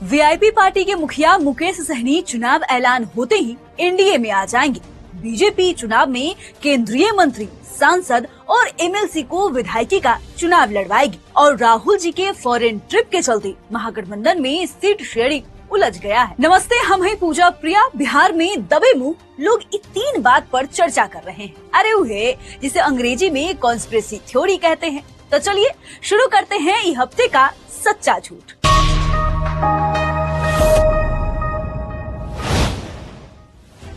VIP party के मुखिया मुकेश सहनी चुनाव ऐलान होते ही एनडीए में आ जाएंगे। बीजेपी चुनाव में केंद्रीय मंत्री, सांसद और एमएलसी को विधायकी का चुनाव लड़वाएगी और राहुल जी के फॉरेन ट्रिप के चलते महागठबंधन में सीट शेयरिंग उलझ गया है। नमस्ते, हम हैं पूजा प्रिया। बिहार में दबे मुंह लोग इन 3 बात पर चर्चा कर रहे हैं। अरे उहे जिसे अंग्रेजी में कॉन्स्पिरेसी थ्योरी कहते हैं। तो चलिए शुरू करते हैं इस हफ्ते का सच्चा झूठ।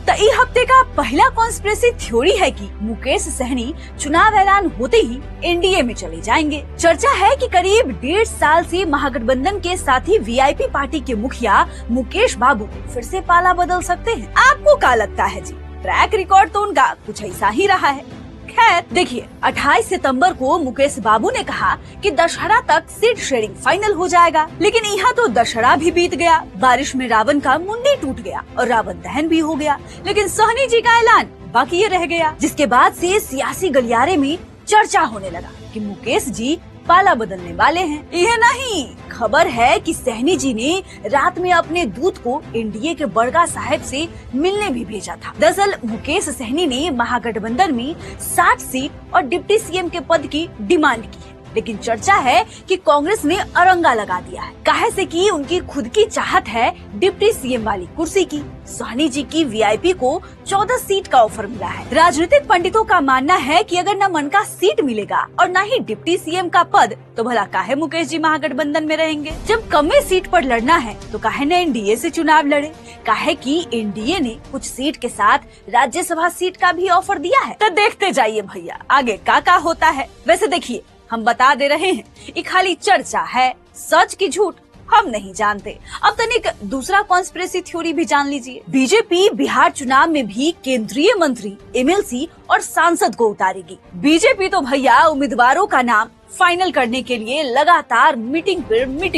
तो इस हफ्ते का पहला कॉन्स्पिरेसी थ्योरी है कि मुकेश सहनी चुनाव ऐलान होते ही एनडीए में चले जाएंगे। चर्चा है कि करीब 1.5 साल से महागठबंधन के साथी वीआईपी पार्टी के मुखिया मुकेश बाबू फिर से पाला बदल सकते हैं। आपको क्या लगता है जी? ट्रैक रिकॉर्ड तो उनका कुछ ऐसा ही रहा है। खैर देखिए, 28 सितंबर को मुकेश बाबू ने कहा कि दशहरा तक सीट शेयरिंग फाइनल हो जाएगा, लेकिन यहाँ तो दशहरा भी बीत गया, बारिश में रावण का मुंडी टूट गया और रावण दहन भी हो गया, लेकिन सहनी जी का ऐलान बाकी रह गया। जिसके बाद से सियासी गलियारे में चर्चा होने लगा कि मुकेश जी पाला बदलने वाले हैं। यह नहीं, खबर है कि सहनी जी ने रात में अपने दूत को एनडीए के बड़गा साहब से मिलने भी भेजा था। दरअसल मुकेश सहनी ने महागठबंधन में 60 सीट और डिप्टी सीएम के पद की डिमांड की है, लेकिन चर्चा है कि कांग्रेस ने अरंगा लगा दिया है। काहे से कि उनकी खुद की चाहत है डिप्टी सीएम वाली कुर्सी की। सहनी जी की वीआईपी को 14 सीट का ऑफर मिला है। राजनीतिक पंडितों का मानना है कि अगर न मन का सीट मिलेगा और न ही डिप्टी सीएम का पद, तो भला काहे मुकेश जी महागठबंधन में रहेंगे। जब कमे सीट पर लड़ना है तो काहे न एनडीए से चुनाव लड़े। काहे कि एनडीए ने कुछ सीट के साथ राज्यसभा सीट का भी ऑफर दिया है। तो देखते जाइए भैया आगे का होता है। वैसे देखिए, हम बता दे रहे हैं, ये खाली चर्चा है, सच की झूठ हम नहीं जानते। अब तनिक दूसरा कॉन्स्पिरेसी थ्योरी भी जान लीजिए। बीजेपी बिहार चुनाव में भी केंद्रीय मंत्री, एमएलसी और सांसद को उतारेगी। बीजेपी तो भैया उम्मीदवारों का नाम फाइनल करने के लिए लगातार मीटिंग पर मीटिंग